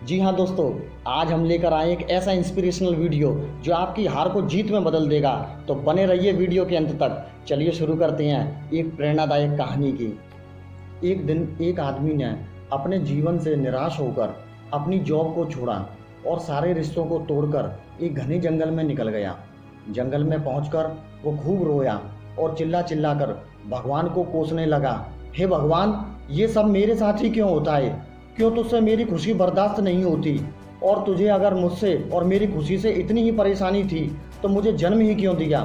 जी हाँ दोस्तों, आज हम लेकर आए एक ऐसा इंस्पिरेशनल वीडियो जो आपकी हार को जीत में बदल देगा। तो बने रहिए वीडियो के अंत तक। चलिए शुरू करते हैं एक प्रेरणादायक कहानी की। एक दिन एक आदमी ने अपने जीवन से निराश होकर अपनी जॉब को छोड़ा और सारे रिश्तों को तोड़कर एक घने जंगल में निकल गया। जंगल में पहुंचकर वो खूब रोया और चिल्ला चिल्ला कर भगवान को कोसने लगा, हे भगवान, ये सब मेरे साथ ही क्यों होता है? क्यों तुझसे मेरी खुशी बर्दाश्त नहीं होती? और तुझे अगर मुझसे और मेरी खुशी से इतनी ही परेशानी थी तो मुझे जन्म ही क्यों दिया?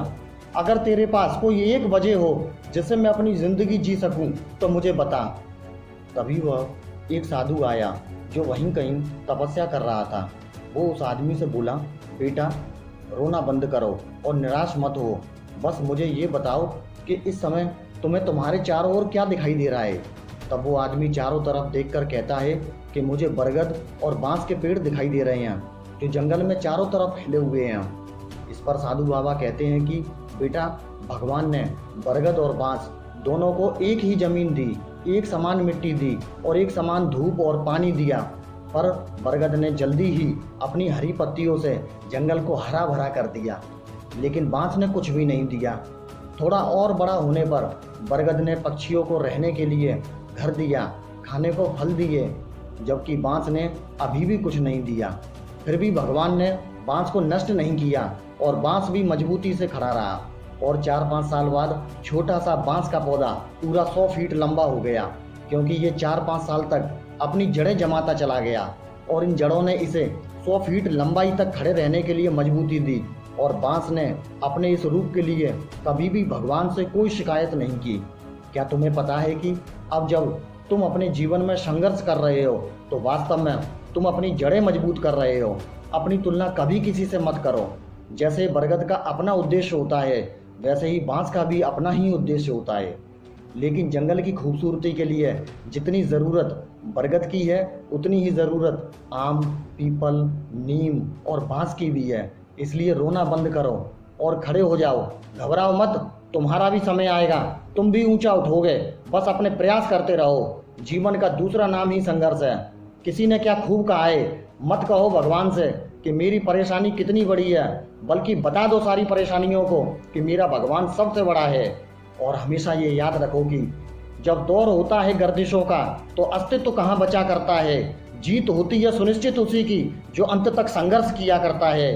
अगर तेरे पास कोई एक वजह हो जिससे मैं अपनी ज़िंदगी जी सकूं तो मुझे बता। तभी वह एक साधु आया जो वहीं कहीं तपस्या कर रहा था। वो उस आदमी से बोला, बेटा, रोना बंद करो और निराश मत हो। बस मुझे ये बताओ कि इस समय तुम्हें तुम्हारे चारों ओर क्या दिखाई दे रहा है? तब वो आदमी चारों तरफ देखकर कहता है कि मुझे बरगद और बांस के पेड़ दिखाई दे रहे हैं जो जंगल में चारों तरफ फैले हुए हैं। इस पर साधु बाबा कहते हैं कि बेटा, भगवान ने बरगद और बांस दोनों को एक ही जमीन दी, एक समान मिट्टी दी और एक समान धूप और पानी दिया। पर बरगद ने जल्दी ही अपनी हरी पत्तियों से जंगल को हरा भरा कर दिया, लेकिन बांस ने कुछ भी नहीं दिया। थोड़ा और बड़ा होने पर बरगद ने पक्षियों को रहने के लिए घर दिया, खाने को फल दिए, जबकि बांस ने अभी भी कुछ नहीं दिया। फिर भी भगवान ने बांस को नष्ट नहीं किया और बांस भी मजबूती से खड़ा रहा। और 4-5 साल बाद छोटा सा बांस का पौधा पूरा 100 फीट लंबा हो गया, क्योंकि ये 4-5 साल तक अपनी जड़ें जमाता चला गया और इन जड़ों ने इसे 100 फीट लंबाई तक खड़े रहने के लिए मजबूती दी। और बांस ने अपने इस रूप के लिए कभी भी भगवान से कोई शिकायत नहीं की। क्या तुम्हें पता है कि अब जब तुम अपने जीवन में संघर्ष कर रहे हो तो वास्तव में तुम अपनी जड़ें मजबूत कर रहे हो। अपनी तुलना कभी किसी से मत करो। जैसे बरगद का अपना उद्देश्य होता है, वैसे ही बांस का भी अपना ही उद्देश्य होता है। लेकिन जंगल की खूबसूरती के लिए जितनी ज़रूरत बरगद की है, उतनी ही ज़रूरत आम, पीपल, नीम और बांस की भी है। इसलिए रोना बंद करो और खड़े हो जाओ। घबराओ मत, तुम्हारा भी समय आएगा, तुम भी ऊंचा उठोगे। बस अपने प्रयास करते रहो। जीवन का दूसरा नाम ही संघर्ष है। किसी ने क्या खूब कहा है, मत कहो भगवान से कि मेरी परेशानी कितनी बड़ी है, बल्कि बता दो सारी परेशानियों को कि मेरा भगवान सबसे बड़ा है। और हमेशा ये याद रखो कि जब दौर होता है गर्दिशों का तो अस्तित्व कहाँ बचा करता है। जीत होती है सुनिश्चित उसी की जो अंत तक संघर्ष किया करता है।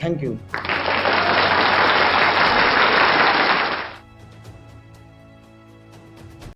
Thank you.